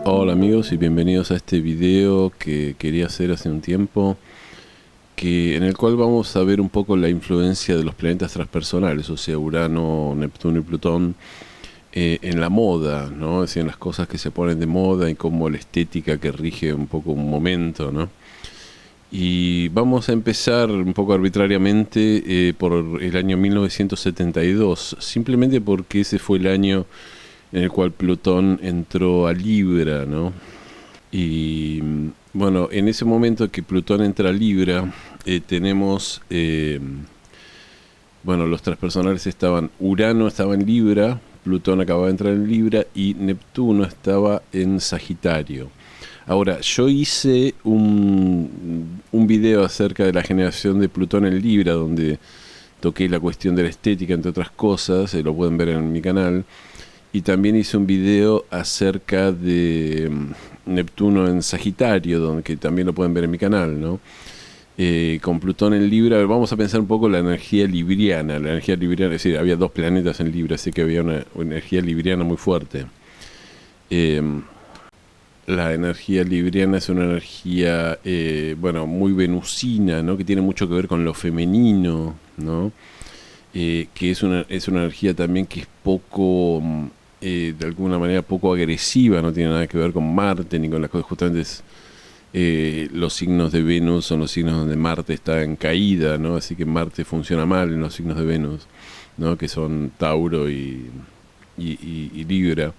Hola amigos y bienvenidos a este video que quería hacer hace un tiempo, en el cual vamos a ver un poco la influencia de los planetas transpersonales, o sea, Urano, Neptuno y Plutón, en la moda, ¿no? Es decir, en las cosas que se ponen de moda y cómo la estética que rige un poco un momento, ¿no? Y vamos a empezar un poco arbitrariamente por el año 1972, simplemente porque ese fue el año en el cual Plutón entró a Libra, ¿no? Y bueno, en ese momento que Plutón entra a Libra, tenemos, bueno, los transpersonales estaban, Urano estaba en Libra, Plutón acababa de entrar en Libra y Neptuno estaba en Sagitario. Ahora, yo hice un video acerca de la generación de Plutón en Libra, donde toqué la cuestión de la estética, entre otras cosas, lo pueden ver en mi canal. Y también hice un video acerca de Neptuno en Sagitario, que también lo pueden ver en mi canal, ¿no? Con Plutón en Libra, vamos a pensar un poco la energía libriana. La energía libriana, es decir, había dos planetas en Libra, así que había una energía libriana muy fuerte. Eh, la energía libriana es una energía, bueno, muy venusina, ¿no? Que tiene mucho que ver con lo femenino, ¿no? Que es una energía también que es poco, de alguna manera poco agresiva, no tiene nada que ver con Marte ni con las cosas, justamente los signos de Venus son los signos donde Marte está en caída, ¿no? Así que Marte funciona mal en los signos de Venus, ¿no? Que son Tauro y Libra.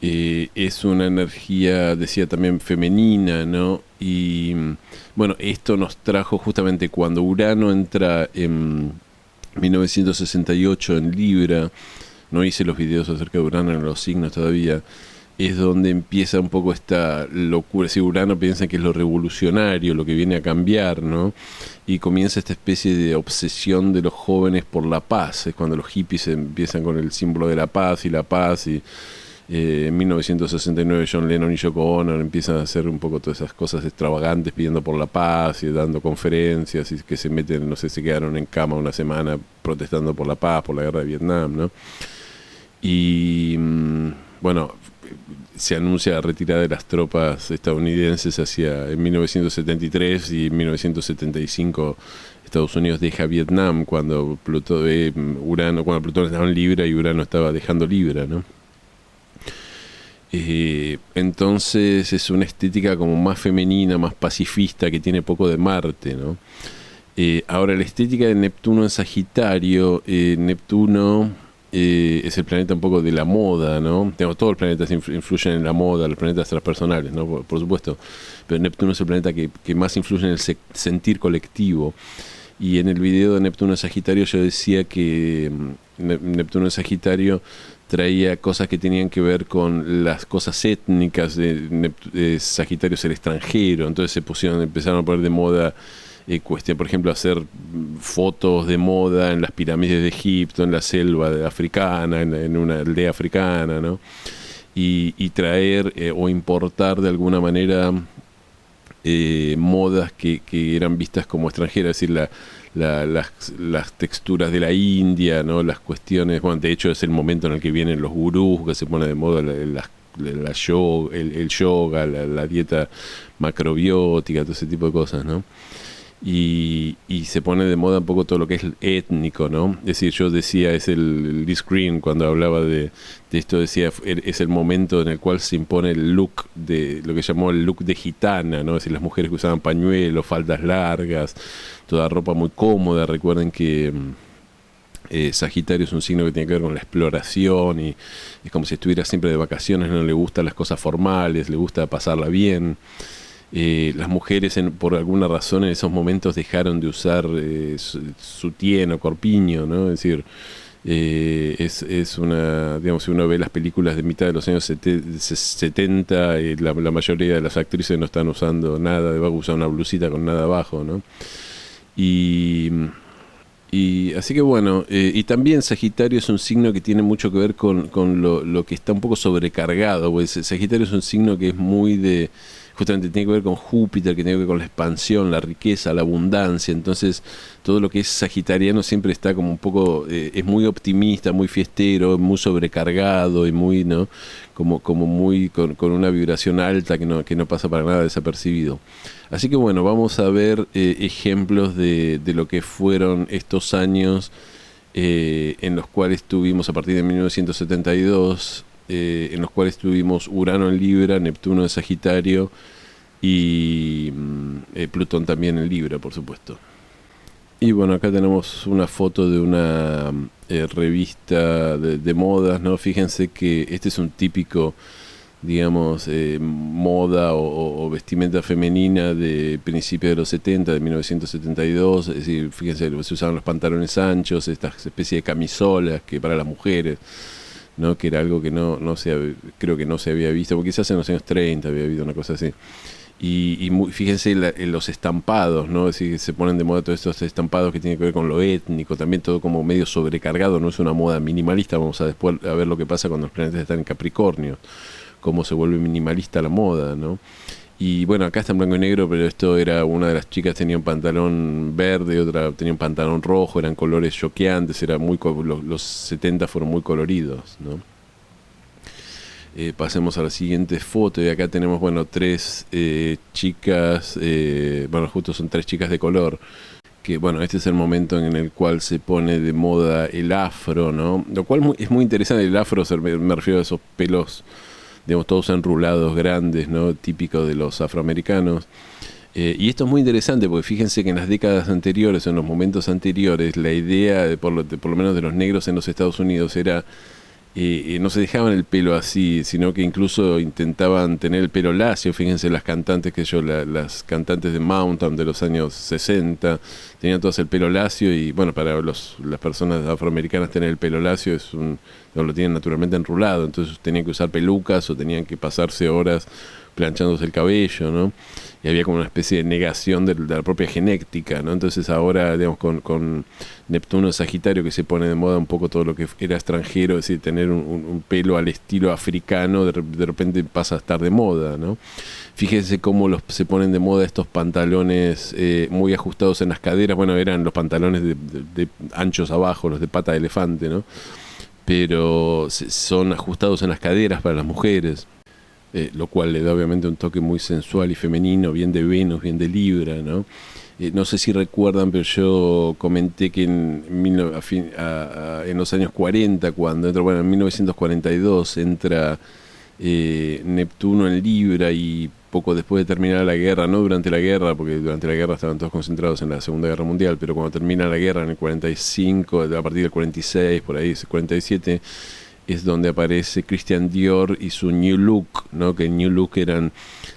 Es una energía, decía también, femenina, ¿no? Y bueno, esto nos trajo justamente cuando Urano entra en 1968 en Libra. No hice los videos acerca de Urano en los signos todavía. Es donde empieza un poco esta locura. Si Urano piensa que es lo revolucionario, lo que viene a cambiar, ¿no? Y comienza esta especie de obsesión de los jóvenes por la paz. Es cuando los hippies empiezan con el símbolo de la paz y en 1969 John Lennon y Yoko Ono empiezan a hacer un poco todas esas cosas extravagantes pidiendo por la paz y dando conferencias y que se meten, no sé, se quedaron en cama una semana protestando por la paz, por la guerra de Vietnam, ¿no? Y bueno, se anuncia la retirada de las tropas estadounidenses en 1973 y en 1975 Estados Unidos deja Vietnam cuando Plutón estaba en Libra y Urano estaba dejando Libra, ¿no? Entonces es una estética como más femenina, más pacifista, que tiene poco de Marte, ¿no? Ahora, la estética de Neptuno en Sagitario, Neptuno es el planeta un poco de la moda, ¿no? Todos los planetas influyen en la moda, los planetas transpersonales, ¿no? Por supuesto, pero Neptuno es el planeta que más influye en el sentir colectivo. Y en el video de Neptuno en Sagitario yo decía que Neptuno en Sagitario traía cosas que tenían que ver con las cosas étnicas de Sagitario, es el extranjero. Entonces empezaron a poner de moda cuestión, por ejemplo, hacer fotos de moda en las pirámides de Egipto, en la selva africana, en una aldea africana, ¿no? Y traer o importar de alguna manera modas que eran vistas como extranjeras, es decir, las texturas de la India, ¿no? Las cuestiones, bueno, de hecho es el momento en el que vienen los gurús, que se pone de moda el yoga, la dieta macrobiótica, todo ese tipo de cosas, ¿no? Y se pone de moda un poco todo lo que es étnico, ¿no? Es decir, yo decía, es el Lee Screen cuando hablaba de esto, decía, es el momento en el cual se impone el look de lo que llamó el look de gitana, ¿no? Es decir, las mujeres que usaban pañuelos, faldas largas, toda ropa muy cómoda. Recuerden que Sagitario es un signo que tiene que ver con la exploración y es como si estuviera siempre de vacaciones, no le gustan las cosas formales, le gusta pasarla bien. Las mujeres por alguna razón en esos momentos dejaron de usar sutién o corpiño, ¿no? Es decir, es una, digamos, si uno ve las películas de mitad de los años 70, la mayoría de las actrices no están usando nada debajo, usan una blusita con nada abajo, ¿no? Y así que bueno, y también Sagitario es un signo que tiene mucho que ver con lo que está un poco sobrecargado, pues Sagitario es un signo que es muy justamente tiene que ver con Júpiter, que tiene que ver con la expansión, la riqueza, la abundancia. Entonces todo lo que es sagitariano siempre está como un poco, es muy optimista, muy fiestero, muy sobrecargado y muy, ¿no? Como muy con una vibración alta que no pasa para nada desapercibido. Así que bueno, vamos a ver ejemplos de lo que fueron estos años en los cuales tuvimos a partir de 1972, en los cuales tuvimos Urano en Libra, Neptuno en Sagitario y Plutón también en Libra, por supuesto. Y bueno, acá tenemos una foto de una revista de modas, ¿no? Fíjense que este es un típico, digamos, moda o vestimenta femenina de principios de los 70, de 1972. Es decir, fíjense, se usaban los pantalones anchos, estas especies de camisolas que para las mujeres, ¿no? Que era algo que creo que no se había visto, porque quizás en los años 30 había habido una cosa así. Fíjense en los estampados, ¿no? Es decir, se ponen de moda todos estos estampados que tienen que ver con lo étnico, también todo como medio sobrecargado, no es una moda minimalista. Vamos a después a ver lo que pasa cuando los planetas están en Capricornio, cómo se vuelve minimalista la moda, ¿no? Y bueno, acá está en blanco y negro, pero esto era, una de las chicas tenía un pantalón verde, otra tenía un pantalón rojo, eran colores choqueantes, los 70 fueron muy coloridos, ¿no? Pasemos a la siguiente foto y acá tenemos, bueno, tres chicas, bueno, justo son tres chicas de color, que bueno, este es el momento en el cual se pone de moda el afro, ¿no? Lo cual es muy interesante. El afro, me refiero a esos pelos, digamos, todos enrulados, grandes, ¿no? Típico de los afroamericanos. Y esto es muy interesante porque fíjense que en las décadas anteriores, en los momentos anteriores, la idea, por lo menos de los negros en los Estados Unidos, era no se dejaban el pelo así, sino que incluso intentaban tener el pelo lacio. Fíjense las cantantes las cantantes de Mountain de los años 60 tenían todas el pelo lacio, y bueno, para las personas afroamericanas tener el pelo lacio no lo tienen naturalmente enrulado, entonces tenían que usar pelucas o tenían que pasarse horas planchándose el cabello, ¿no? Y había como una especie de negación de la propia genética, ¿no? Entonces ahora, digamos, con Neptuno Sagitario, que se pone de moda un poco todo lo que era extranjero, es decir, tener un pelo al estilo africano, de repente pasa a estar de moda, ¿no? Fíjense cómo se ponen de moda estos pantalones muy ajustados en las caderas. Bueno, eran los pantalones de anchos abajo, los de pata de elefante, ¿no? Pero son ajustados en las caderas para las mujeres. Lo cual le da obviamente un toque muy sensual y femenino, bien de Venus, bien de Libra, ¿no? No sé si recuerdan, pero yo comenté que en los años 40, en 1942 entra Neptuno en Libra, y poco después de terminar la guerra, no durante la guerra, porque durante la guerra estaban todos concentrados en la Segunda Guerra Mundial, pero cuando termina la guerra en el 45, a partir del 46, por ahí, 47, es donde aparece Christian Dior y su New Look, ¿no? Que el New Look eran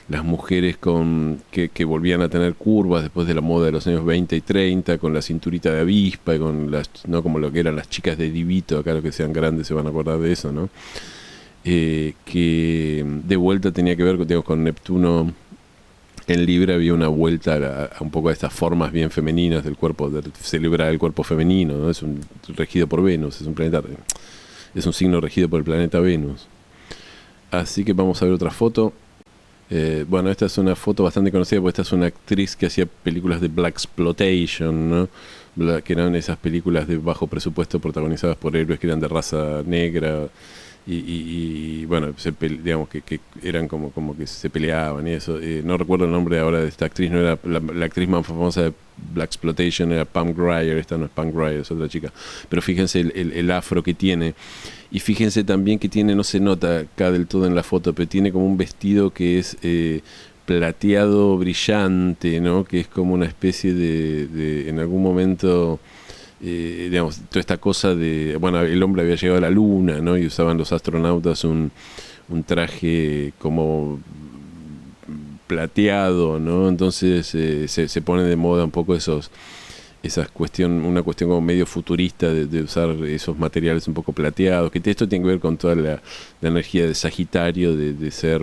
las mujeres que volvían a tener curvas después de la moda de los años 20 y 30, con la cinturita de avispa y con no como lo que eran las chicas de Divito. Acá los que sean grandes se van a acordar de eso, ¿no? Que de vuelta tenía que ver, digamos, con Neptuno en Libra. Había una vuelta a un poco a estas formas bien femeninas del cuerpo, de celebrar el cuerpo femenino, ¿no? Es regido por Venus, es un planeta, es un signo regido por el planeta Venus. Así que vamos a ver otra foto. Bueno, esta es una foto bastante conocida, porque esta es una actriz que hacía películas de Blaxploitation, ¿no? Que eran esas películas de bajo presupuesto protagonizadas por héroes que eran de raza negra. Y bueno, digamos que eran como que se peleaban y eso. No recuerdo el nombre ahora de esta actriz, no era la actriz más famosa de Blaxploitation, era Pam Grier. Esta no es Pam Grier, es otra chica. Pero fíjense el afro que tiene. Y fíjense también que tiene, no se nota acá del todo en la foto, pero tiene como un vestido que es plateado brillante, ¿no? Que es como una especie en algún momento, digamos, toda esta cosa de, bueno, el hombre había llegado a la luna, ¿no? Y usaban los astronautas un traje como plateado, ¿no? Entonces se pone de moda un poco una cuestión como medio futurista de usar esos materiales un poco plateados, que esto tiene que ver con toda la energía de Sagitario, de ser,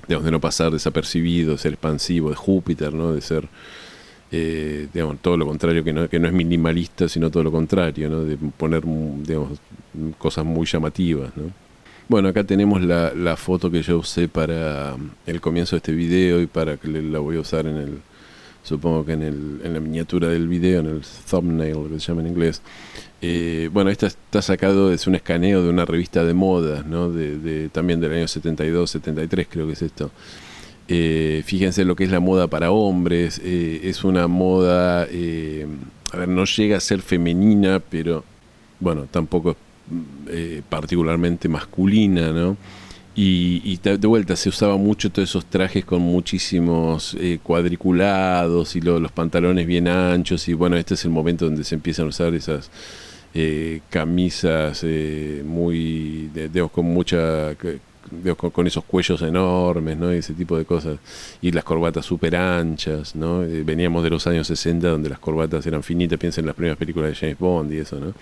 digamos, de no pasar desapercibido, de ser expansivo, de Júpiter, ¿no? De ser, digamos, todo lo contrario, que no es minimalista, sino todo lo contrario, ¿no? De poner, digamos, cosas muy llamativas, ¿no? Bueno, acá tenemos la foto que yo usé para el comienzo de este video y para que la voy a usar supongo que en la miniatura del video, en el thumbnail, lo que se llama en inglés. Bueno, esta está sacado, es un escaneo de una revista de moda, ¿no? También del año 72, 73 creo que es esto. Fíjense lo que es la moda para hombres. Es una moda, a ver, no llega a ser femenina, pero bueno, tampoco particularmente masculina, ¿no? Y de vuelta se usaba mucho todos esos trajes con muchísimos cuadriculados y los pantalones bien anchos, y bueno, este es el momento donde se empiezan a usar esas camisas muy, digamos, con mucha... con esos cuellos enormes, ¿no? Y ese tipo de cosas, y las corbatas súper anchas, ¿no? Veníamos de los años 60 donde las corbatas eran finitas, piensen en las primeras películas de James Bond y eso, ¿no?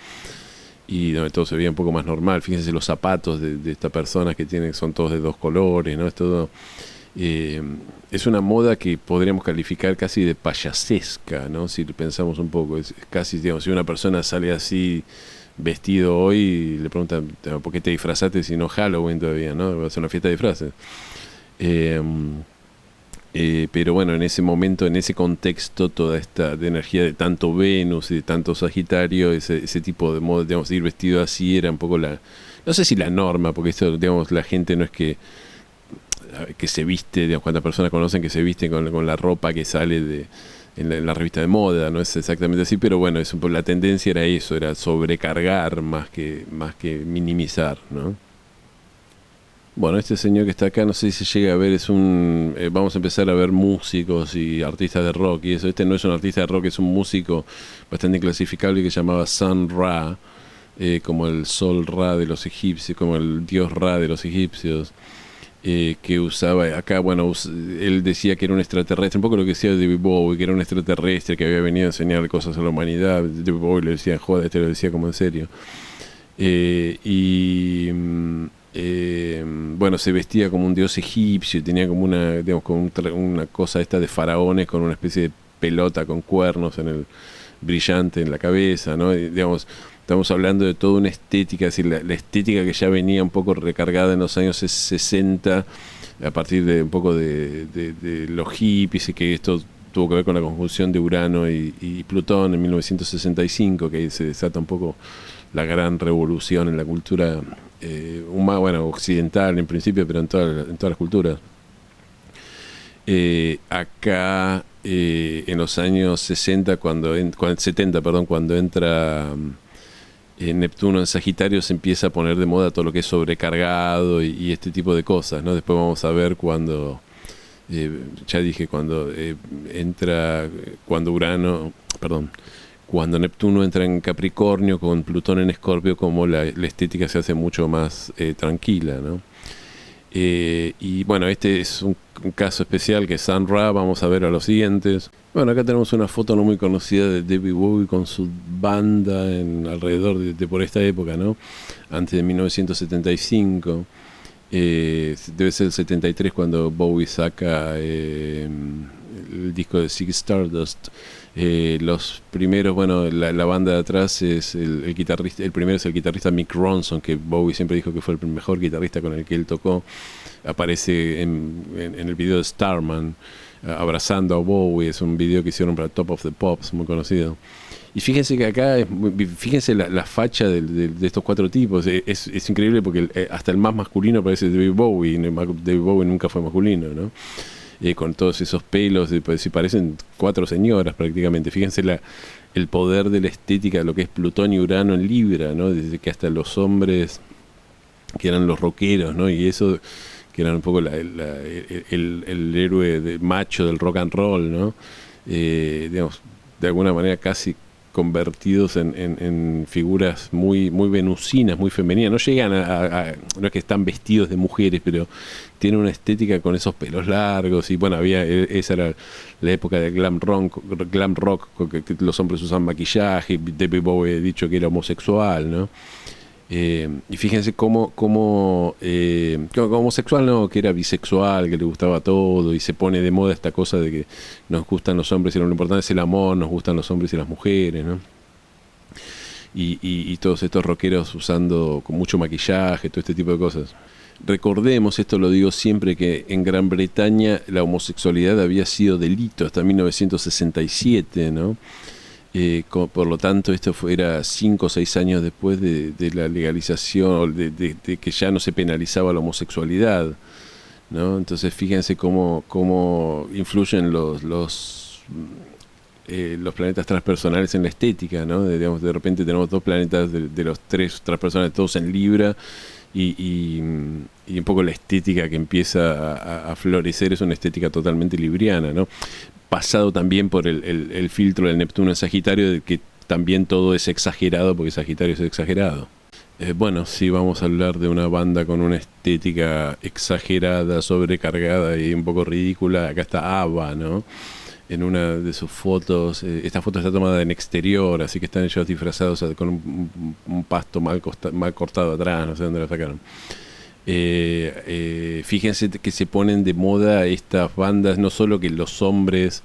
Y donde todo se veía un poco más normal. Fíjense los zapatos de esta persona que son todos de dos colores, ¿no? Es todo... es una moda que podríamos calificar casi de payasesca, ¿no? Si pensamos un poco, es casi, digamos, si una persona sale así vestido hoy, le preguntan ¿por qué te disfrazaste si no Halloween todavía, ¿no? Va a ser una fiesta de disfraces. Pero bueno, en ese momento, en ese contexto, toda esta de energía de tanto Venus y de tanto Sagitario, ese tipo de moda, digamos, de ir vestido así era un poco no sé si la norma, porque esto, digamos, la gente no es que se viste, digamos, cuántas personas conocen que se visten con la ropa que sale en la revista de moda, no es exactamente así, pero bueno, la tendencia era eso, era sobrecargar más que minimizar, ¿no? Bueno, este señor que está acá, no sé si se llega a ver, vamos a empezar a ver músicos y artistas de rock y eso. Este no es un artista de rock, es un músico bastante inclasificable que se llamaba Sun Ra, como el sol Ra de los egipcios, como el dios Ra de los egipcios. Que usaba acá, bueno, él decía que era un extraterrestre, un poco lo que decía David Bowie, que era un extraterrestre que había venido a enseñar cosas a la humanidad. David Bowie le decía, joder, este lo decía como en serio. Bueno, se vestía como un dios egipcio, tenía como digamos, como una cosa esta de faraones con una especie de pelota con cuernos brillante en la cabeza, ¿no? Y, digamos, estamos hablando de toda una estética, es decir, la estética que ya venía un poco recargada en los años 60, a partir de un poco de los hippies, y que esto tuvo que ver con la conjunción de Urano y Plutón en 1965, que ahí se desata un poco la gran revolución en la cultura bueno, occidental en principio, pero en todas las culturas. Acá en los años 70, cuando entra Neptuno en Sagitario, se empieza a poner de moda todo lo que es sobrecargado y este tipo de cosas, ¿no? Después vamos a ver cuando cuando Neptuno entra en Capricornio con Plutón en Escorpio, como la estética se hace mucho más tranquila, ¿no? Y bueno, este es un caso especial que es Sun Ra. Vamos a ver a los siguientes. Bueno, acá tenemos una foto no muy conocida de David Bowie con su banda alrededor de por esta época, ¿no? Antes de 1975. Debe ser el 73 cuando Bowie saca el disco de Ziggy Stardust. Los primeros, bueno, la banda de atrás es el guitarrista. El primero es el guitarrista Mick Ronson, que Bowie siempre dijo que fue el mejor guitarrista con el que él tocó. Aparece en el video de Starman, abrazando a Bowie. Es un video que hicieron para Top of the Pops, muy conocido. Y fíjense que acá, fíjense la facha de estos cuatro tipos. Es increíble porque hasta el más masculino parece David Bowie. David Bowie nunca fue masculino, ¿no? Con todos esos pelos, si parecen cuatro señoras prácticamente. Fíjense el poder de la estética de lo que es Plutón y Urano en Libra, ¿no? Desde que hasta los hombres que eran los rockeros, ¿no? Y eso, que eran un poco el héroe macho del rock and roll, ¿no? Digamos, de alguna manera casi convertidos en figuras muy, muy venusinas, muy femeninas. No llegan no es que están vestidos de mujeres, pero tienen una estética con esos pelos largos. Y bueno, esa era la época del glam rock, que los hombres usan maquillaje. David Bowie ha dicho que era homosexual, ¿no? Y fíjense cómo homosexual, no, que era bisexual, que le gustaba todo, y se pone de moda esta cosa de que nos gustan los hombres y lo importante es el amor, nos gustan los hombres y las mujeres, ¿no? y todos estos rockeros usando con mucho maquillaje, todo este tipo de cosas. Recordemos, esto lo digo siempre, que en Gran Bretaña la homosexualidad había sido delito hasta 1967, ¿no? Por lo tanto, esto era 5 o 6 años después de la legalización, de que ya no se penalizaba la homosexualidad, ¿no? Entonces, fíjense cómo influyen los planetas transpersonales en la estética, ¿no? Digamos, de repente tenemos 2 planetas de los 3 transpersonales, todos en Libra, y un poco la estética que empieza a florecer es una estética totalmente libriana, ¿no? Pasado también por el filtro del Neptuno en Sagitario, de que también todo es exagerado, porque Sagitario es exagerado. Bueno, sí, vamos a hablar de una banda con una estética exagerada, sobrecargada y un poco ridícula. Acá está ABBA, ¿no? En una de sus fotos, esta foto está tomada en exterior, así que están ellos disfrazados con un pasto mal cortado atrás, no sé dónde lo sacaron. Fíjense que se ponen de moda estas bandas, no solo que los hombres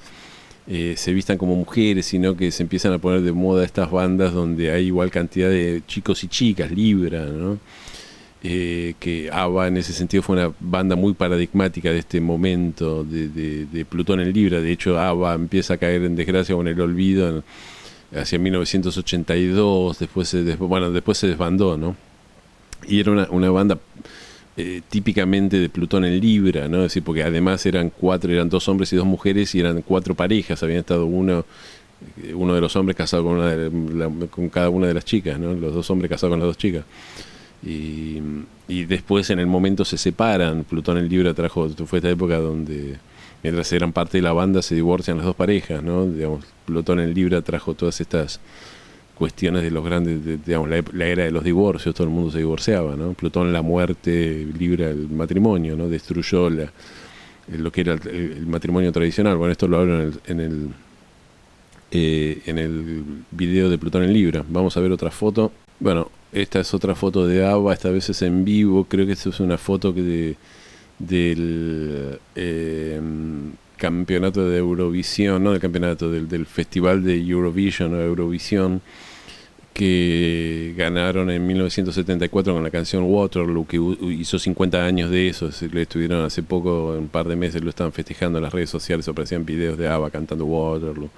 se vistan como mujeres, sino que se empiezan a poner de moda estas bandas donde hay igual cantidad de chicos y chicas, Libra, ¿no? Que ABBA en ese sentido fue una banda muy paradigmática de este momento de Plutón en Libra. De hecho, ABBA empieza a caer en desgracia con el olvido hacia 1982, después se desbandó, ¿no? Y era una banda típicamente de Plutón en Libra, ¿no? Es decir, porque además eran 2 hombres y 2 mujeres, y eran 4 parejas. Habían estado uno de los hombres casado con cada una de las chicas, ¿no? Los 2 hombres casados con las 2 chicas. Y después en el momento se separan. Plutón en Libra fue esta época donde, mientras eran parte de la banda, se divorcian las 2 parejas, ¿no? Digamos, Plutón en Libra trajo todas estas cuestiones de los grandes, digamos, la era de los divorcios. Todo el mundo se divorciaba, ¿no? Plutón, la muerte, Libra, el matrimonio, ¿no? Destruyó lo que era el matrimonio tradicional. Bueno, esto lo hablo en el video de Plutón en Libra. Vamos a ver otra foto. Bueno, esta es otra foto de ABBA, esta vez es en vivo. Creo que esta es una foto del campeonato de Eurovisión, no del campeonato, del festival de Eurovision o Eurovisión, que ganaron en 1974 con la canción Waterloo, que hizo 50 años de eso. Le estuvieron hace poco, un par de meses, lo estaban festejando en las redes sociales, aparecían videos de ABBA cantando Waterloo.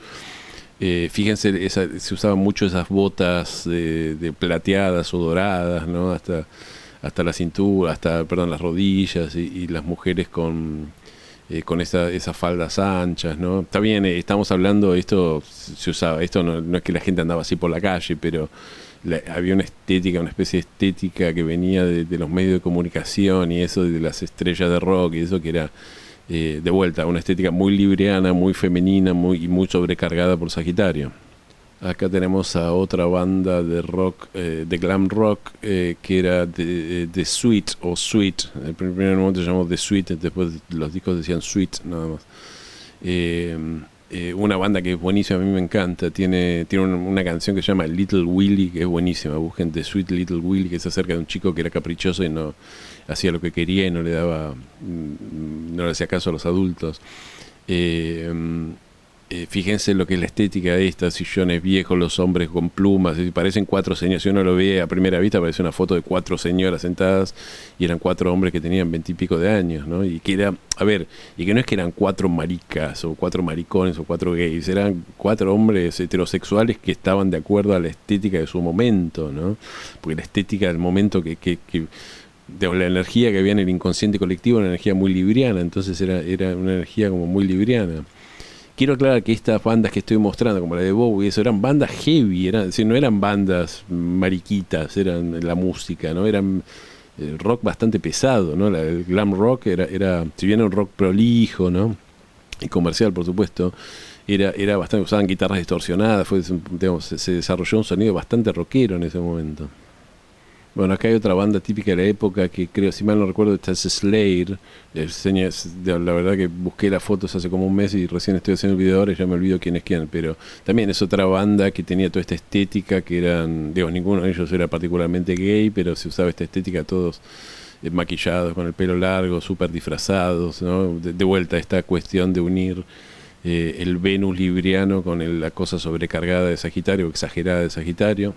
Fíjense, se usaban mucho esas botas de plateadas o doradas, ¿no? Hasta la cintura, las rodillas, y las mujeres con esas faldas anchas, ¿no? Está bien, estamos hablando, esto se usaba, esto no es que la gente andaba así por la calle, pero había una estética, una especie de estética que venía de los medios de comunicación y eso, de las estrellas de rock y eso, que era de vuelta una estética muy libriana, muy femenina, muy sobrecargada por Sagitario. Acá tenemos a otra banda de rock, de glam rock, que era The Sweet o Sweet. En el primer momento se llamó The Sweet, después los discos decían Sweet nada más. Una banda que es buenísima, a mí me encanta. Tiene una canción que se llama Little Willie, que es buenísima. Busquen The Sweet Little Willie, que es acerca de un chico que era caprichoso y no hacía lo que quería y no le hacía caso a los adultos. Fíjense lo que es la estética de estas, sillones viejos, los hombres con plumas, parecen 4 señoras. Si uno lo ve a primera vista, parece una foto de 4 señoras sentadas, y eran 4 hombres que tenían 20 y pico de años, ¿no? Y que no es que eran 4 maricas o 4 maricones o 4 gays, eran 4 hombres heterosexuales que estaban de acuerdo a la estética de su momento, ¿no? Porque la estética del momento la energía que había en el inconsciente colectivo era una energía muy libriana, entonces era una energía como muy libriana. Quiero aclarar que estas bandas que estoy mostrando, como la de Bowie, no eran bandas heavy, no eran bandas mariquitas, eran la música, ¿no? Eran rock bastante pesado, ¿no? El glam rock era, si bien era un rock prolijo, ¿no? Y comercial, por supuesto, era bastante, usaban guitarras distorsionadas, se desarrolló un sonido bastante rockero en ese momento. Bueno, acá hay otra banda típica de la época que creo, si mal no recuerdo, esta es Slayer. La verdad que busqué las fotos hace como un mes y recién estoy haciendo el video ahora y ya me olvido quién es quién. Pero también es otra banda que tenía toda esta estética que ninguno de ellos era particularmente gay, pero se usaba esta estética, todos maquillados, con el pelo largo, súper disfrazados, ¿no? De vuelta esta cuestión de unir el Venus libriano con la cosa sobrecargada de Sagitario, exagerada de Sagitario.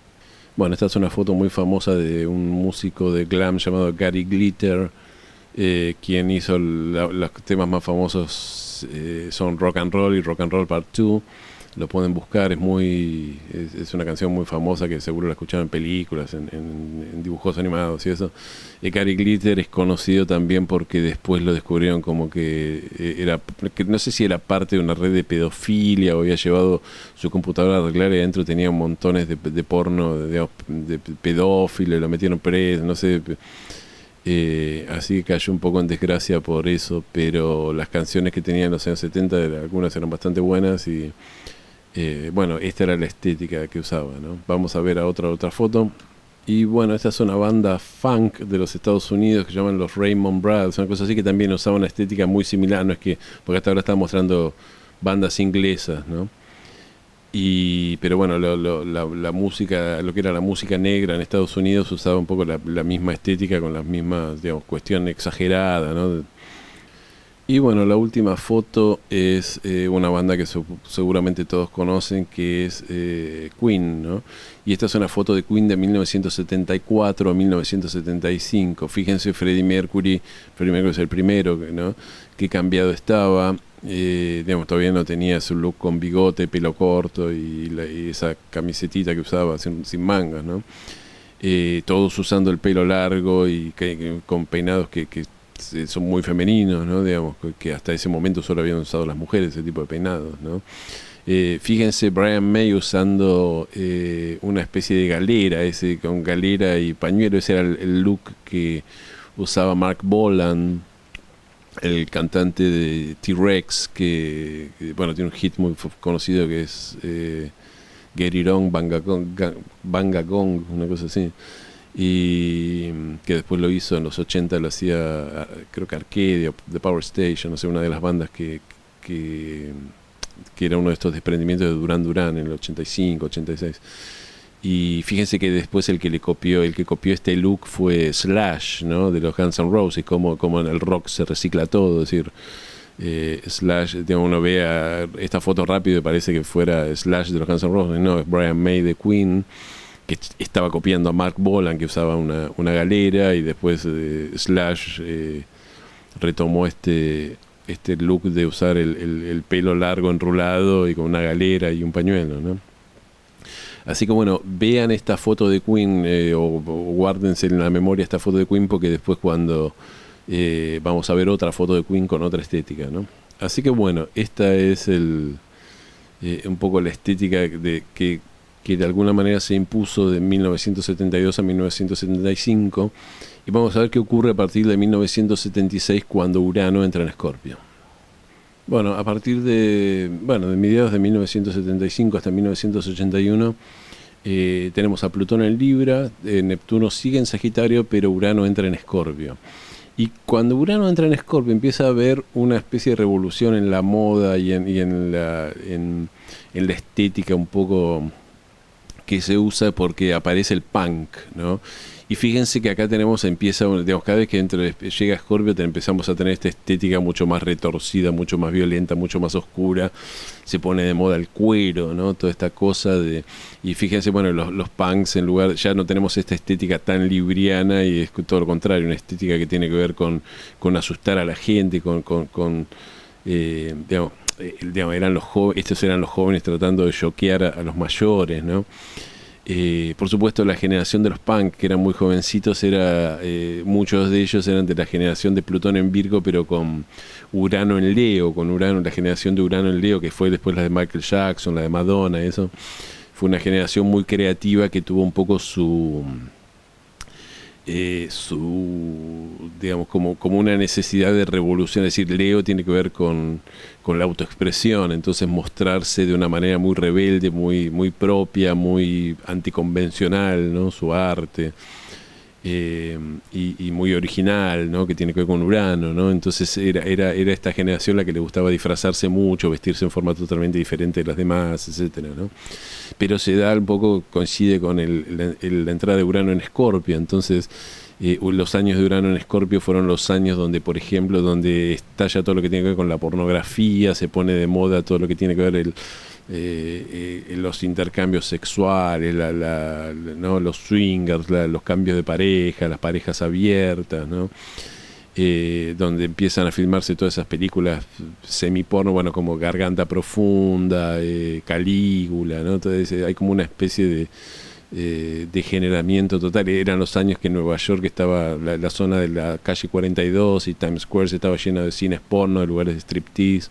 Bueno, esta es una foto muy famosa de un músico de glam llamado Gary Glitter, quien hizo los temas más famosos son Rock and Roll y Rock and Roll Part 2. Lo pueden buscar, es una canción muy famosa que seguro la escucharon en películas, en dibujos animados y eso. Gary Glitter es conocido también porque después lo descubrieron como que no sé si era parte de una red de pedofilia o había llevado su computadora a arreglar y adentro tenía montones de porno de pedófilo y lo metieron preso, no sé. Así que cayó un poco en desgracia por eso, pero las canciones que tenía en los años 70, algunas eran bastante buenas y bueno, esta era la estética que usaba, ¿no? Vamos a ver a otra foto. Y bueno, esta es una banda funk de los Estados Unidos que llaman los Raymond Brothers, una cosa así que también usaba una estética muy similar, no es que, porque hasta ahora estaba mostrando bandas inglesas, ¿no? Pero bueno, la música, lo que era la música negra en Estados Unidos usaba un poco la misma estética con las mismas, digamos, cuestión exagerada, ¿no? Y bueno, la última foto es una banda que seguramente todos conocen, que es Queen, ¿no? Y esta es una foto de Queen de 1974 a 1975. Fíjense, Freddie Mercury es el primero, ¿no? Qué cambiado estaba. Digamos, todavía no tenía su look con bigote, pelo corto y esa camisetita que usaba sin mangas, ¿no? Todos usando el pelo largo y con peinados que son muy femeninos, ¿no? Digamos, que hasta ese momento solo habían usado las mujeres ese tipo de peinados, ¿no? Fíjense Brian May usando una especie de galera, con galera y pañuelo. Ese era el look que usaba Mark Bolan, el cantante de T-Rex, que bueno, tiene un hit muy conocido que es Get It On, Banga Gong, una cosa así, y que después lo hizo en los 80, lo hacía creo que Arcadia, The Power Station, no sé, una de las bandas que era uno de estos desprendimientos de Duran Duran en el 85, 86. Y fíjense que después el que copió este look fue Slash, ¿no? De los Guns N' Roses, como en el rock se recicla todo, es decir, Slash, digamos, uno ve esta foto rápido y parece que fuera Slash de los Guns N' Roses, no, es Brian May de Queen, que estaba copiando a Mark Bolan, que usaba una galera, y después Slash retomó este look de usar el pelo largo enrulado y con una galera y un pañuelo, ¿no? Así que bueno, vean esta foto de Queen o guárdense en la memoria esta foto de Queen, porque después cuando vamos a ver otra foto de Queen con otra estética, ¿no? Así que bueno, esta es un poco la estética que de alguna manera se impuso de 1972 a 1975, y vamos a ver qué ocurre a partir de 1976 cuando Urano entra en Escorpio. Bueno, a partir de mediados de 1975 hasta 1981 tenemos a Plutón en Libra, Neptuno sigue en Sagitario, pero Urano entra en Escorpio. Y cuando Urano entra en Escorpio empieza a haber una especie de revolución en la moda y en la estética un poco que se usa, porque aparece el punk, ¿no? Y fíjense que acá empieza, digamos, cada vez que llega Escorpio empezamos a tener esta estética mucho más retorcida, mucho más violenta, mucho más oscura. Se pone de moda el cuero, ¿no? Toda esta cosa y fíjense, bueno, los punks ya no tenemos esta estética tan libriana, y es todo lo contrario, una estética que tiene que ver con asustar a la gente, digamos, estos eran los jóvenes tratando de choquear a los mayores, ¿no? Por supuesto, la generación de los punk, que eran muy jovencitos, muchos de ellos eran de la generación de Plutón en Virgo, pero con Urano en Leo, la generación de Urano en Leo, que fue después la de Michael Jackson, la de Madonna, eso. Fue una generación muy creativa que tuvo un poco digamos, como una necesidad de revolución. Es decir, Leo tiene que ver con la autoexpresión, entonces mostrarse de una manera muy rebelde, muy, muy propia, muy anticonvencional, ¿no? Su arte, y muy original, ¿no? Que tiene que ver con Urano, ¿no? Entonces era esta generación la que le gustaba disfrazarse mucho, vestirse en forma totalmente diferente de las demás, etcétera, ¿no? Pero coincide con la entrada de Urano en Escorpio. Entonces los años de Urano en Escorpio fueron los años donde, por ejemplo, donde estalla todo lo que tiene que ver con la pornografía, se pone de moda todo lo que tiene que ver los intercambios sexuales, ¿no? Los swingers, los cambios de pareja, las parejas abiertas, ¿no? Donde empiezan a filmarse todas esas películas semiporno, bueno, como Garganta Profunda, Calígula, ¿no? Entonces hay como una especie de degeneramiento total. Eran los años que en Nueva York estaba la zona de la calle 42 y Times Square estaba llena de cines porno, de lugares de striptease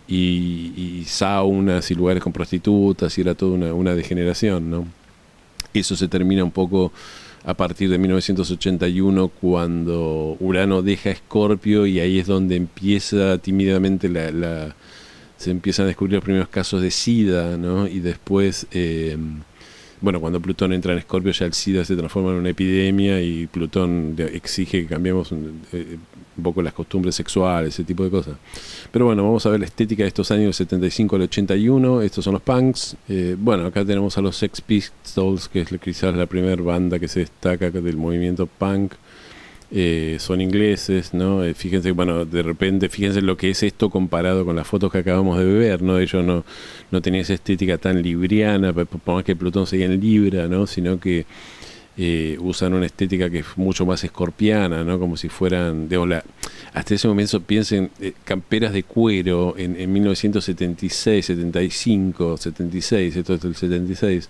y saunas y lugares con prostitutas, y era toda una degeneración, ¿no? Eso se termina un poco a partir de 1981, cuando Urano deja Escorpio, y ahí es donde empieza tímidamente se empiezan a descubrir los primeros casos de SIDA, ¿no? Y después, bueno, cuando Plutón entra en Escorpio, ya el SIDA se transforma en una epidemia y Plutón exige que cambiemos un poco las costumbres sexuales, ese tipo de cosas. Pero bueno, vamos a ver la estética de estos años del 75 al 81. Estos son los punks. Bueno, acá tenemos a los Sex Pistols, que es quizás la primera banda que se destaca del movimiento punk. Son ingleses, ¿no? Fíjense, bueno, de repente, fíjense lo que es esto comparado con las fotos que acabamos de ver, ¿no? Ellos no tenían esa estética tan libriana, por más que Plutón seguía en Libra, ¿no? Sino que usan una estética que es mucho más escorpiana, ¿no? Como si fueran, digamos, hasta ese momento piensen, camperas de cuero en 1976, 75, 76, esto es del 76.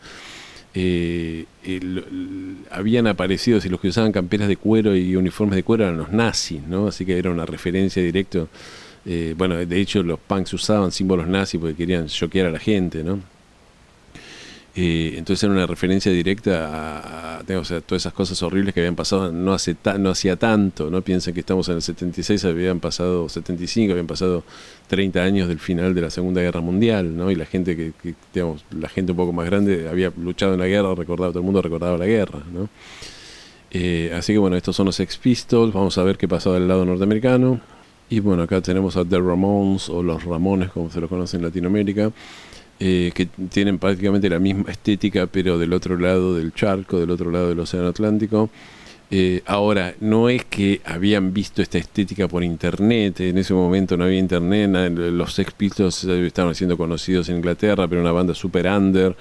Habían aparecido, si los que usaban camperas de cuero y uniformes de cuero eran los nazis, ¿no? Así que era una referencia directa. Bueno, de hecho los punks usaban símbolos nazis porque querían choquear a la gente, ¿no? Entonces era una referencia directa a todas esas cosas horribles que habían pasado no hacía tanto, ¿no? Piensen que estamos en el 76, habían pasado 75, habían pasado 30 años del final de la Segunda Guerra Mundial, ¿no? Y la gente la gente un poco más grande había luchado en la guerra, todo el mundo recordaba la guerra, ¿no? Así que bueno, estos son los Sex Pistols. Vamos a ver qué pasaba del lado norteamericano. Y bueno, acá tenemos a The Ramones, o los Ramones, como se lo conoce en Latinoamérica. Que tienen prácticamente la misma estética, pero del otro lado del charco, del otro lado del Océano Atlántico. Ahora, no es que habían visto esta estética por internet, en ese momento no había internet, los Sex Pistols estaban siendo conocidos en Inglaterra, pero una banda super under.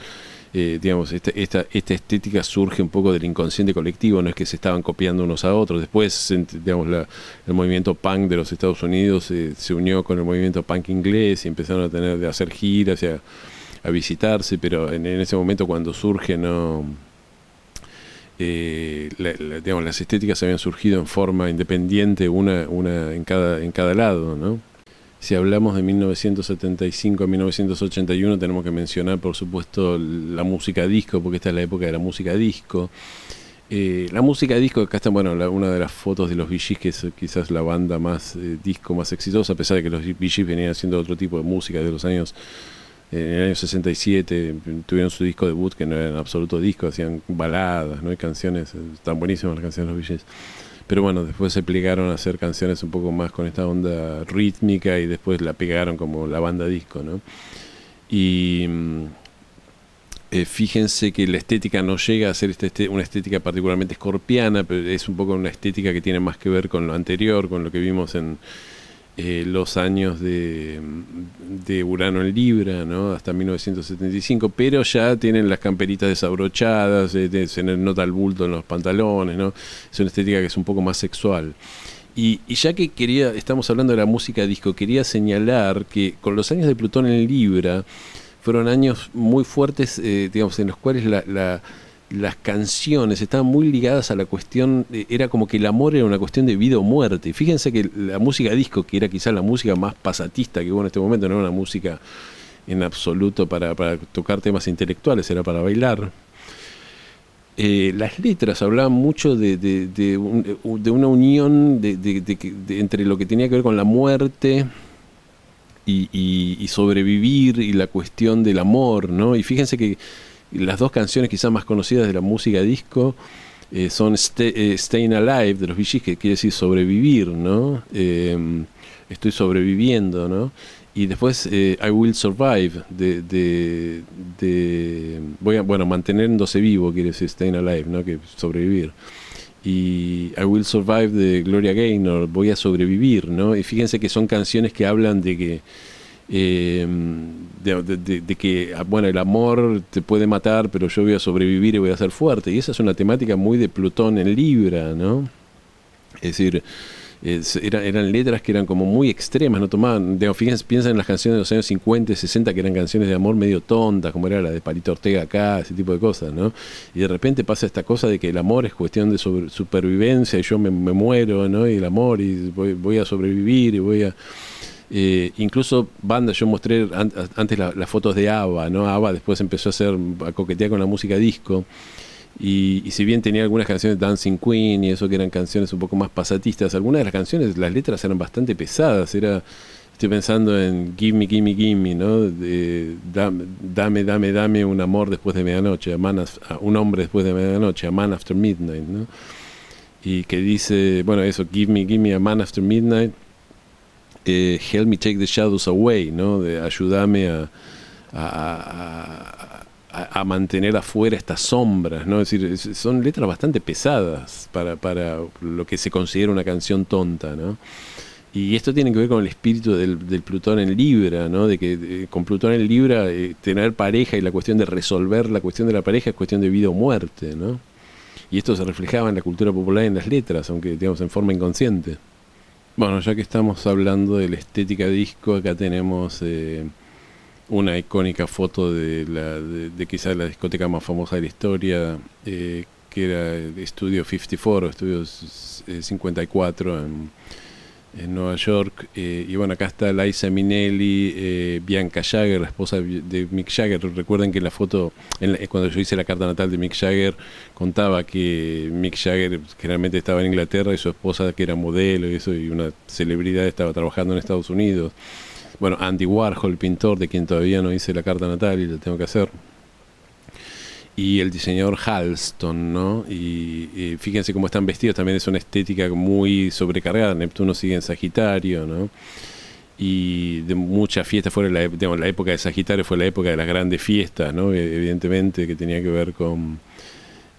Digamos, esta estética surge un poco del inconsciente colectivo, no es que se estaban copiando unos a otros. Después, digamos, el movimiento punk de los Estados Unidos se unió con el movimiento punk inglés y empezaron a hacer giras y a visitarse, pero en ese momento cuando surge, no, digamos, las estéticas habían surgido en forma independiente, una en cada lado, ¿no? Si hablamos de 1975 a 1981, tenemos que mencionar, por supuesto, la música disco, porque esta es la época de la música disco. La música disco, acá está, bueno, una de las fotos de los Bee Gees, que es quizás la banda más disco más exitosa, a pesar de que los Bee Gees venían haciendo otro tipo de música desde los años, en el año 67, tuvieron su disco debut, que no era en absoluto disco, hacían baladas, ¿no? Hay canciones, están buenísimas las canciones de los Bee Gees. Pero bueno, después se plegaron a hacer canciones un poco más con esta onda rítmica y después la pegaron como la banda disco, ¿no? Y fíjense que la estética no llega a ser una estética particularmente escorpiana, pero es un poco una estética que tiene más que ver con lo anterior, con lo que vimos en los años de Urano en Libra, ¿no? Hasta 1975, pero ya tienen las camperitas desabrochadas, se nota el bulto en los pantalones, ¿no? Es una estética que es un poco más sexual. Y ya que estamos hablando de la música disco, quería señalar que con los años de Plutón en Libra fueron años muy fuertes, digamos, en los cuales las canciones estaban muy ligadas a la cuestión, era como que el amor era una cuestión de vida o muerte. Fíjense que la música disco, que era quizás la música más pasatista que hubo en este momento, no era una música en absoluto para tocar temas intelectuales, era para bailar. Las letras hablaban mucho de una unión entre lo que tenía que ver con la muerte y sobrevivir, y la cuestión del amor, ¿no? Y fíjense que las dos canciones quizás más conocidas de la música disco son Staying Alive de los Bee Gees, que quiere decir sobrevivir, ¿no? Estoy sobreviviendo, ¿no? Y después I Will Survive manteniéndose vivo, quiere decir Staying Alive, ¿no? Que sobrevivir. Y I Will Survive de Gloria Gaynor, voy a sobrevivir, ¿no? Y fíjense que son canciones que hablan de que eh, de que, bueno, el amor te puede matar, pero yo voy a sobrevivir y voy a ser fuerte. Y esa es una temática muy de Plutón en Libra, ¿no? Es decir, eran letras que eran como muy extremas, no tomaban, fíjense, piensan en las canciones de los años 50 y 60 que eran canciones de amor medio tontas, como era la de Palito Ortega acá, ese tipo de cosas, ¿no? Y de repente pasa esta cosa de que el amor es cuestión de supervivencia y yo me muero, ¿no? Y el amor, y voy a sobrevivir y voy a... incluso bandas, yo mostré antes las fotos de ABBA, ¿no? ABBA después empezó a coquetear con la música disco. Y si bien tenía algunas canciones de Dancing Queen y eso que eran canciones un poco más pasatistas, algunas de las canciones, las letras eran bastante pesadas. Estoy pensando en Give Me, Give Me, Give Me, ¿no? Dame un amor después de medianoche, un hombre después de medianoche, a man after midnight, ¿no? Y que dice, bueno, eso, Give Me a man after midnight, help me take the shadows away, ¿no? Ayúdame a mantener afuera estas sombras, ¿no? Es decir, son letras bastante pesadas para lo que se considera una canción tonta, ¿no? Y esto tiene que ver con el espíritu del Plutón en Libra, ¿no? De que con Plutón en Libra tener pareja y la cuestión de resolver la cuestión de la pareja es cuestión de vida o muerte, ¿no? Y esto se reflejaba en la cultura popular y en las letras, aunque digamos en forma inconsciente. Bueno, ya que estamos hablando de la estética disco, acá tenemos una icónica foto de quizás la discoteca más famosa de la historia, que era el Studio 54 o Estudio 54 en Nueva York. Y bueno, acá está Liza Minnelli, Bianca Jagger, la esposa de Mick Jagger. Recuerden que en la foto, cuando yo hice la carta natal de Mick Jagger, contaba que Mick Jagger generalmente estaba en Inglaterra y su esposa, que era modelo y eso, y una celebridad, estaba trabajando en Estados Unidos. Bueno, Andy Warhol, pintor, de quien todavía no hice la carta natal y la tengo que hacer. Y el diseñador Halston, ¿no? Y fíjense cómo están vestidos, también es una estética muy sobrecargada. Neptuno sigue en Sagitario, ¿no? Y de muchas fiestas, la época de Sagitario fue la época de las grandes fiestas, ¿no? Evidentemente, que tenía que ver con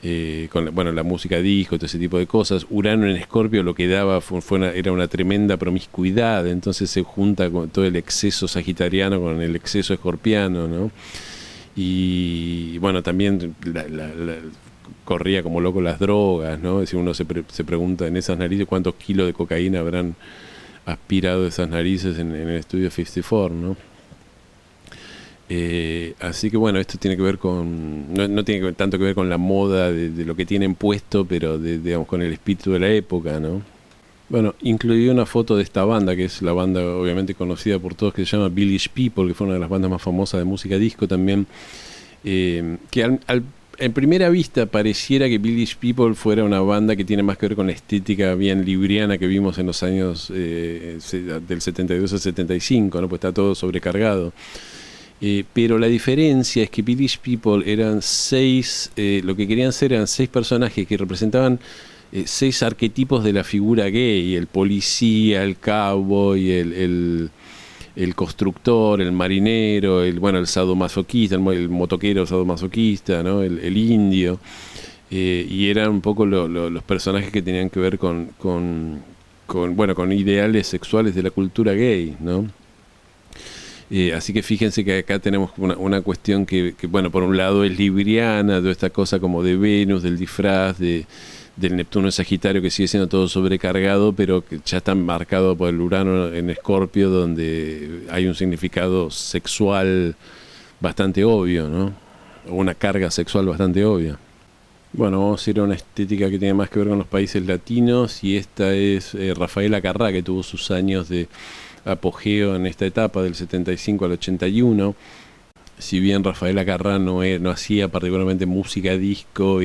la música disco, todo ese tipo de cosas. Urano en Escorpio lo que daba era una tremenda promiscuidad, entonces se junta con todo el exceso sagitariano con el exceso escorpiano, ¿no? Y bueno, también corría como loco las drogas, ¿no? Es decir, uno se pregunta en esas narices cuántos kilos de cocaína habrán aspirado esas narices en el Studio 54, ¿no? Así que bueno, esto tiene que ver no tiene tanto que ver con la moda de lo que tienen puesto, pero digamos con el espíritu de la época, ¿no? Bueno, incluí una foto de esta banda, que es la banda obviamente conocida por todos, que se llama Village People, que fue una de las bandas más famosas de música disco también, que en primera vista pareciera que Village People fuera una banda que tiene más que ver con la estética bien libriana que vimos en los años del 72 al 75, ¿no? Pues está todo sobrecargado. Pero la diferencia es que Village People eran lo que querían ser eran 6 personajes que representaban 6 arquetipos de la figura gay: el policía, el cowboy, el constructor, el marinero, el sadomasoquista, el motoquero sadomasoquista, ¿no? El indio. Y eran un poco los personajes que tenían que ver con ideales sexuales de la cultura gay, ¿no? Así que fíjense que acá tenemos una cuestión que, bueno, por un lado es libriana, toda esta cosa como de Venus, del disfraz, del Neptuno en Sagitario, que sigue siendo todo sobrecargado, pero que ya está marcado por el Urano en Escorpio, donde hay un significado sexual bastante obvio, ¿no? O una carga sexual bastante obvia. Bueno, vamos a ir a una estética que tiene más que ver con los países latinos, y esta es Rafaela Carrà, que tuvo sus años de apogeo en esta etapa del 75 al 81. Si bien Rafaela Carrà no hacía particularmente música disco,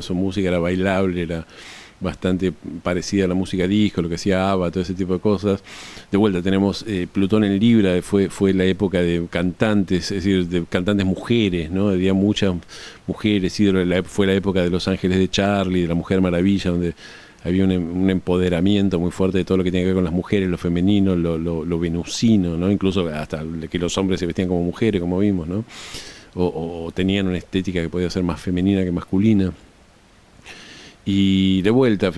su música era bailable, era bastante parecida a la música disco, lo que hacía ABBA, todo ese tipo de cosas. De vuelta tenemos Plutón en Libra, fue la época de cantantes, es decir, de cantantes mujeres, ¿no? Había muchas mujeres, fue la época de Los Ángeles de Charlie, de la Mujer Maravilla, donde había un empoderamiento muy fuerte de todo lo que tiene que ver con las mujeres, lo femenino, lo venusino, ¿no? Incluso hasta que los hombres se vestían como mujeres, como vimos, ¿no? O tenían una estética que podía ser más femenina que masculina. Y de vuelta,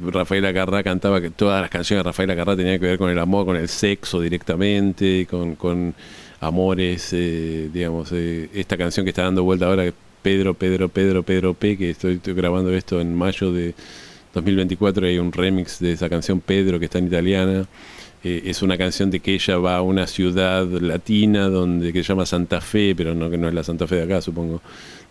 Rafael Acarrá cantaba que todas las canciones de Rafael Acarrá tenían que ver con el amor, con el sexo directamente, con amores, digamos, esta canción que está dando vuelta ahora, Pedro, Pedro, Pedro, Pedro P, que estoy grabando esto en mayo de 2024, hay un remix de esa canción Pedro que está en italiana. Es una canción de que ella va a una ciudad latina donde que se llama Santa Fe, pero no, que no es la Santa Fe de acá, supongo,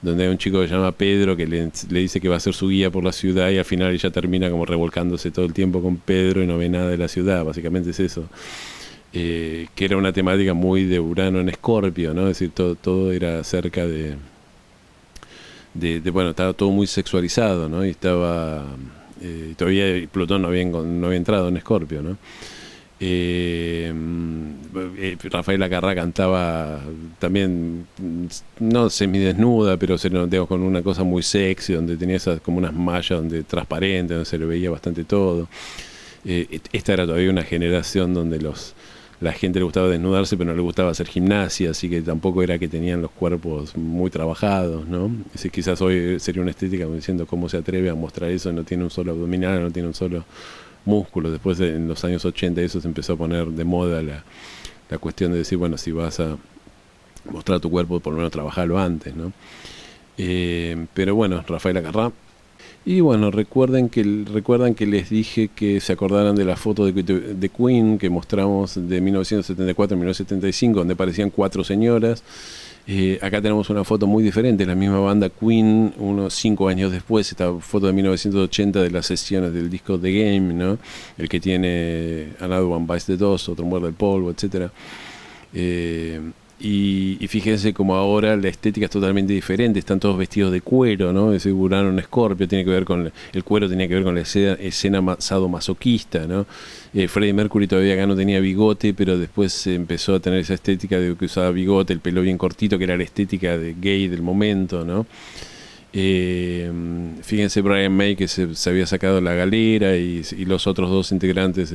donde hay un chico que se llama Pedro que le dice que va a ser su guía por la ciudad y al final ella termina como revolcándose todo el tiempo con Pedro y no ve nada de la ciudad, básicamente es eso. Que era una temática muy de Urano en Escorpio, ¿no? Es decir, todo era cerca bueno, estaba todo muy sexualizado, ¿no? Y estaba, todavía Plutón no había entrado en Escorpio, ¿no? Rafael Acarrá cantaba también, no semidesnuda, pero digamos, con una cosa muy sexy, donde tenía esas como unas mallas donde transparentes, donde se le veía bastante todo. Esta era todavía una generación donde la gente le gustaba desnudarse, pero no le gustaba hacer gimnasia, así que tampoco era que tenían los cuerpos muy trabajados, ¿no? Quizás hoy sería una estética diciendo cómo se atreve a mostrar eso, no tiene un solo abdominal, no tiene un solo músculo. Después en los años 80 eso se empezó a poner de moda la cuestión de decir, bueno, si vas a mostrar tu cuerpo, por lo menos trabajarlo antes, ¿no? Pero bueno, Rafael Acarrá. Y bueno, recuerdan que les dije que se acordaran de la foto de Queen que mostramos de 1974 a 1975, donde aparecían 4 señoras. Acá tenemos una foto muy diferente, la misma banda Queen, unos 5 años después, esta foto de 1980 de las sesiones del disco The Game, ¿no? El que tiene Another One Bites the Dust, otro muerde el polvo, etcétera. Y fíjense como ahora la estética es totalmente diferente, están todos vestidos de cuero, ¿no? Ese Urano en Escorpio tiene que ver con el cuero, tenía que ver con la escena sadomasoquista, ¿no? Freddie Mercury todavía acá no tenía bigote, pero después empezó a tener esa estética de que usaba bigote, el pelo bien cortito, que era la estética de gay del momento, ¿no? Fíjense Brian May que se había sacado la galera y los otros 2 integrantes,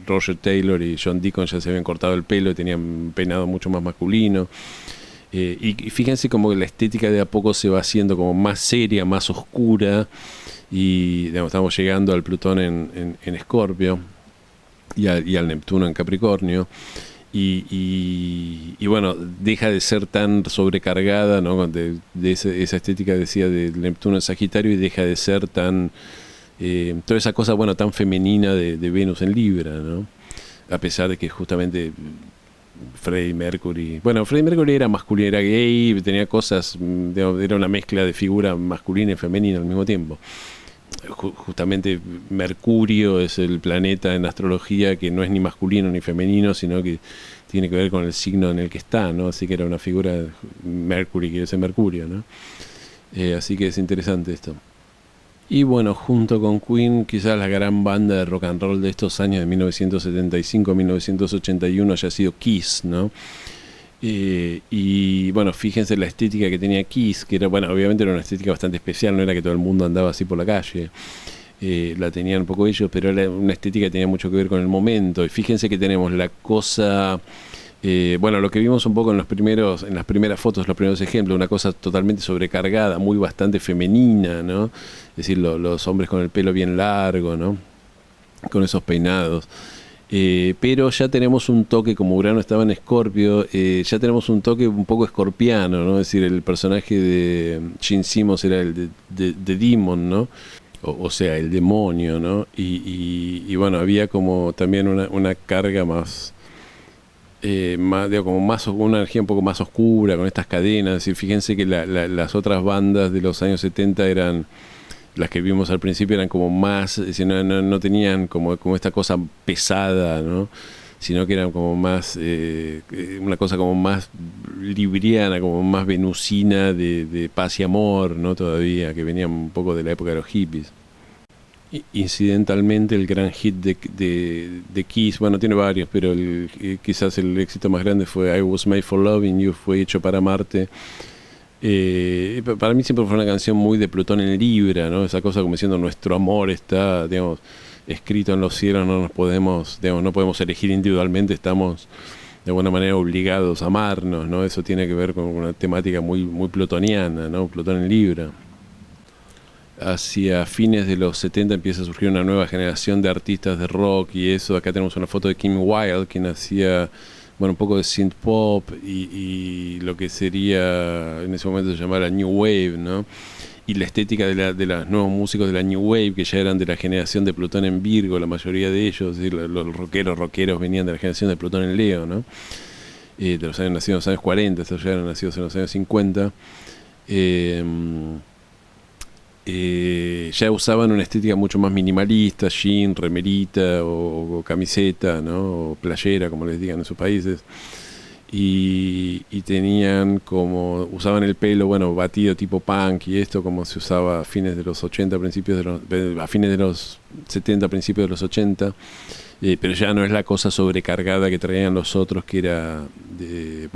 Roger Taylor y John Deacon, ya se habían cortado el pelo y tenían un peinado mucho más masculino. Y fíjense como la estética de a poco se va haciendo como más seria, más oscura, y digamos, estamos llegando al Plutón en Escorpio y al Neptuno en Capricornio. Y bueno, deja de ser tan sobrecargada, ¿no? de esa estética, decía, del Neptuno en Sagitario, y deja de ser tan toda esa cosa, bueno, tan femenina de Venus en Libra, ¿no? A pesar de que justamente Freddie Mercury era masculino, era gay, tenía cosas, era una mezcla de figura masculina y femenina al mismo tiempo. Justamente Mercurio es el planeta en astrología que no es ni masculino ni femenino, sino que tiene que ver con el signo en el que está, ¿no? Así que era una figura de Mercury, que es Mercurio, ¿no? Así que es interesante esto. Y bueno, junto con Queen, quizás la gran banda de rock and roll de estos años, de 1975 a 1981, haya sido Kiss, ¿no? Y bueno, fíjense la estética que tenía Kiss, que era, bueno, obviamente era una estética bastante especial, no era que todo el mundo andaba así por la calle, la tenían un poco ellos, pero era una estética que tenía mucho que ver con el momento. Y fíjense que tenemos la cosa, bueno, lo que vimos un poco en las primeras fotos, los primeros ejemplos, una cosa totalmente sobrecargada, muy bastante femenina, ¿no? Es decir, los hombres con el pelo bien largo, ¿no? Con esos peinados. Pero ya tenemos un toque, como Urano estaba en Escorpio, ya tenemos un toque un poco escorpiano, ¿no? Es decir, el personaje de Gene Simmons era el de Demon, ¿no? O sea, el demonio, ¿no? Y bueno, había como también una carga más, digo, como más, una energía un poco más oscura, con estas cadenas. Y fíjense que las otras bandas de los años 70 eran... Las que vimos al principio eran como más, es decir, no tenían como esta cosa pesada, ¿no? Sino que eran como más, una cosa como más libriana, como más venusina, de paz y amor, ¿no? Todavía, que venía un poco de la época de los hippies. Incidentalmente, el gran hit de Kiss, bueno, tiene varios, pero quizás el éxito más grande fue I Was Made for Loving You, fue hecho para amarte. Para mí siempre fue una canción muy de Plutón en Libra, ¿no? Esa cosa como diciendo nuestro amor está, digamos, escrito en los cielos, no podemos elegir individualmente, estamos de alguna manera obligados a amarnos, ¿no? Eso tiene que ver con una temática muy, muy plutoniana, ¿no? Plutón en Libra. hacia fines de los 70 empieza a surgir una nueva generación de artistas de rock y eso. Acá tenemos una foto de Kim Wilde, quien hacía, bueno, un poco de synth pop y lo que sería en ese momento se llamaba New Wave, ¿no? Y la estética de los nuevos músicos de la New Wave, que ya eran de la generación de Plutón en Virgo, la mayoría de ellos, es decir, los rockeros venían de la generación de Plutón en Leo, ¿no? De los años nacidos en los años 40, estos ya eran nacidos en los años 50. Ya usaban una estética mucho más minimalista, jean, remerita o camiseta, ¿no? O playera, como les digan en sus países. Y tenían como, usaban el pelo, bueno, batido tipo punk y esto como se usaba a fines de los 80, a fines de los 70, principios de los 80, pero ya no es la cosa sobrecargada que traían los otros, que era de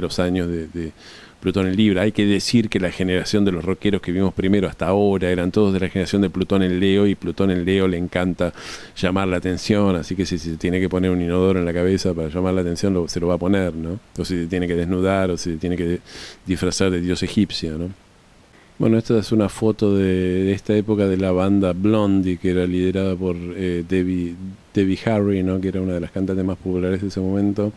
los años de Plutón en Libra. Hay que decir que la generación de los rockeros que vimos primero hasta ahora eran todos de la generación de Plutón en Leo, y Plutón en Leo le encanta llamar la atención, así que si se tiene que poner un inodoro en la cabeza para llamar la atención, se lo va a poner, ¿no? O si se tiene que desnudar, o si se tiene que disfrazar de dios egipcio, ¿no? Bueno, esta es una foto de esta época de la banda Blondie, que era liderada por Debbie Harry, ¿no? Que era una de las cantantes más populares de ese momento.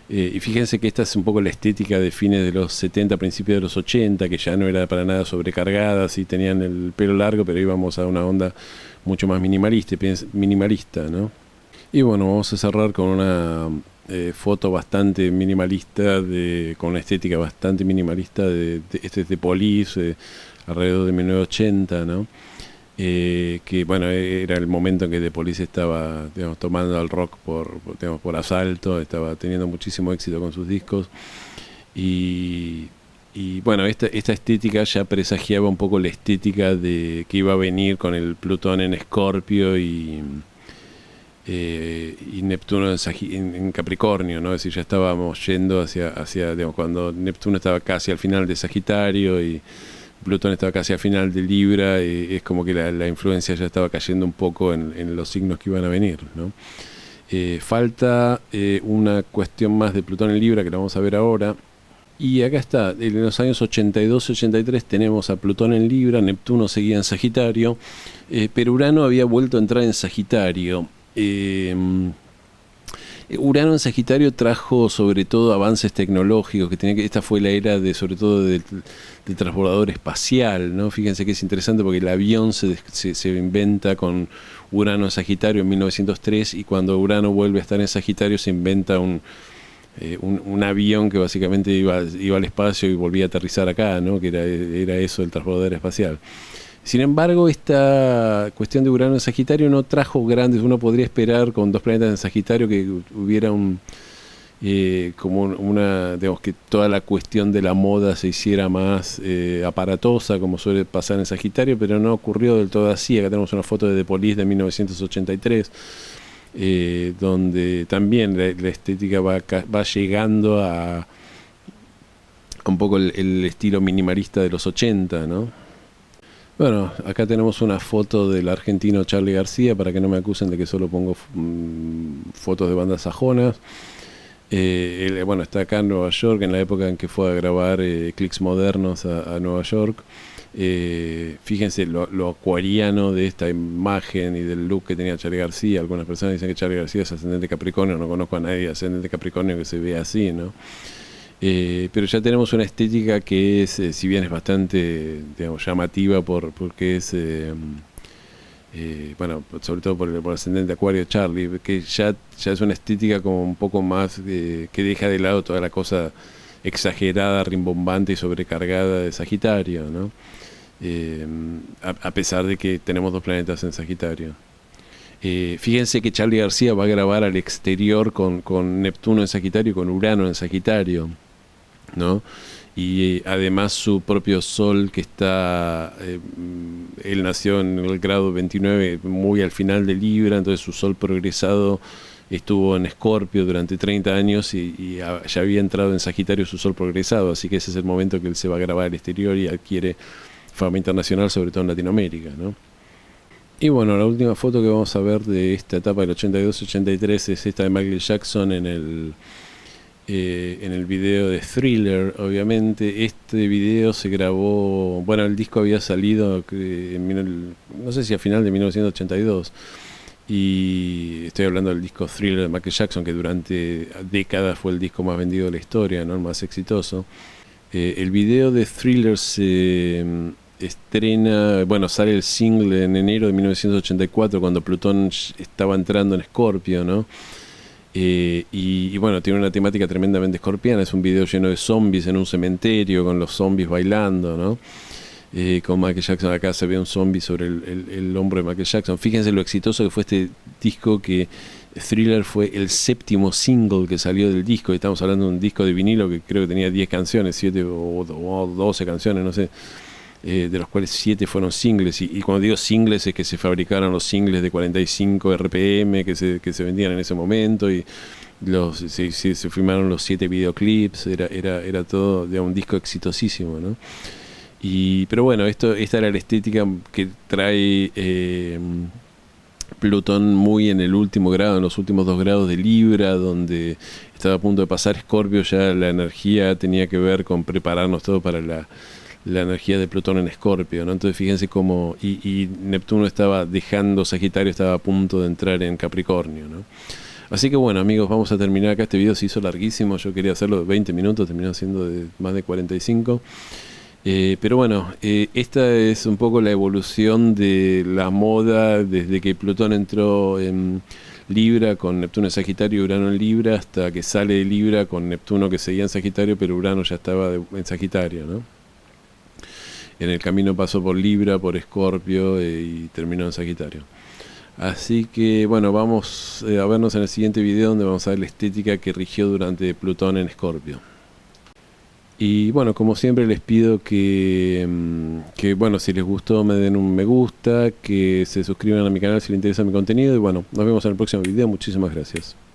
Y fíjense que esta es un poco la estética de fines de los 70, principios de los 80, que ya no era para nada sobrecargada, sí tenían el pelo largo, pero íbamos a una onda mucho más minimalista, ¿no? Y bueno, vamos a cerrar con una foto bastante minimalista, con una estética bastante minimalista, este es de Police, alrededor de 1980, ¿no? Que bueno, era el momento en que The Police estaba, digamos, tomando al rock por asalto, estaba teniendo muchísimo éxito con sus discos y bueno, esta estética ya presagiaba un poco la estética de que iba a venir con el Plutón en Escorpio y Neptuno en Capricornio, ¿no? Es decir, ya estábamos yendo hacia digamos, cuando Neptuno estaba casi al final de Sagitario y Plutón estaba casi al final de Libra, es como que la influencia ya estaba cayendo un poco en los signos que iban a venir, ¿no? Falta una cuestión más de Plutón en Libra, que la vamos a ver ahora. Y acá está, en los años 82 y 83 tenemos a Plutón en Libra, Neptuno seguía en Sagitario, pero Urano había vuelto a entrar en Sagitario. Urano en Sagitario trajo sobre todo avances tecnológicos, esta fue la era sobre todo del transbordador espacial, ¿no? Fíjense que es interesante porque el avión se inventa con Urano en Sagitario en 1903, y cuando Urano vuelve a estar en Sagitario se inventa un avión que básicamente iba al espacio y volvía a aterrizar acá, ¿no? Que era eso, el transbordador espacial. Sin embargo, esta cuestión de Urano en Sagitario no trajo grandes. Uno podría esperar con dos planetas en Sagitario que hubiera digamos, que toda la cuestión de la moda se hiciera más aparatosa, como suele pasar en Sagitario, pero no ocurrió del todo así. Acá tenemos una foto de The Police de 1983, donde también la estética va llegando a un poco el estilo minimalista de los 80, ¿no? Bueno, acá tenemos una foto del argentino Charly García, para que no me acusen de que solo pongo fotos de bandas sajonas. Bueno, está acá en Nueva York, en la época en que fue a grabar Clics Modernos a Nueva York. Fíjense lo acuariano de esta imagen y del look que tenía Charly García. Algunas personas dicen que Charly García es ascendente Capricornio, no conozco a nadie ascendente Capricornio que se vea así, ¿no? Pero ya tenemos una estética que es, si bien es bastante, digamos, llamativa porque es, bueno, sobre todo por el ascendente Acuario Charly, que ya es una estética como un poco más que deja de lado toda la cosa exagerada, rimbombante y sobrecargada de Sagitario, ¿no? A pesar de que tenemos dos planetas en Sagitario. Fíjense que Charly García va a grabar al exterior con Neptuno en Sagitario y con Urano en Sagitario, ¿no? Y además su propio Sol, que está, él nació en el grado 29, muy al final de Libra, entonces su Sol progresado estuvo en Escorpio durante 30 años y ya había entrado en Sagitario su Sol progresado, así que ese es el momento que él se va a grabar al exterior y adquiere fama internacional, sobre todo en Latinoamérica, ¿no? Y bueno, la última foto que vamos a ver de esta etapa del 82-83 es esta de Michael Jackson en en el video de Thriller, obviamente. Este video se grabó, bueno, el disco había salido no sé si a final de 1982, y estoy hablando del disco Thriller de Michael Jackson, que durante décadas fue el disco más vendido de la historia, ¿no? El más exitoso. El video de Thriller se estrena, bueno, sale el single en enero de 1984, cuando Plutón estaba entrando en Scorpio, ¿no? Y bueno, tiene una temática tremendamente escorpiana. Es un video lleno de zombies en un cementerio, con los zombies bailando, ¿no? Con Michael Jackson. Acá se ve un zombie sobre el hombro de Michael Jackson. Fíjense lo exitoso que fue este disco, que Thriller fue el 7º single que salió del disco. Estamos hablando de un disco de vinilo que creo que tenía 10 canciones, 7 o 12 canciones, no sé, de los cuales 7 fueron singles. Y cuando digo singles es que se fabricaron los singles de 45 RPM que se vendían en ese momento, y se filmaron los 7 videoclips. Era todo, digamos, un disco exitosísimo, ¿no? Pero bueno, esta era la estética que trae Plutón, muy en el último grado, en los últimos 2 grados de Libra, donde estaba a punto de pasar Escorpio. Ya la energía tenía que ver con prepararnos todo para la energía de Plutón en Escorpio, ¿no? Entonces fíjense cómo, y Neptuno estaba dejando Sagitario, estaba a punto de entrar en Capricornio, ¿no? Así que bueno, amigos, vamos a terminar acá. Este video se hizo larguísimo, yo quería hacerlo de 20 minutos, terminó siendo de más de 45. Pero bueno, esta es un poco la evolución de la moda desde que Plutón entró en Libra con Neptuno en Sagitario y Urano en Libra, hasta que sale de Libra con Neptuno, que seguía en Sagitario, pero Urano ya estaba en Sagitario, ¿no? En el camino pasó por Libra, por Escorpio, y terminó en Sagitario. Así que bueno, vamos a vernos en el siguiente video, donde vamos a ver la estética que rigió durante Plutón en Escorpio. Y bueno, como siempre les pido que bueno, si les gustó me den un me gusta, que se suscriban a mi canal si les interesa mi contenido, y bueno, nos vemos en el próximo video. Muchísimas gracias.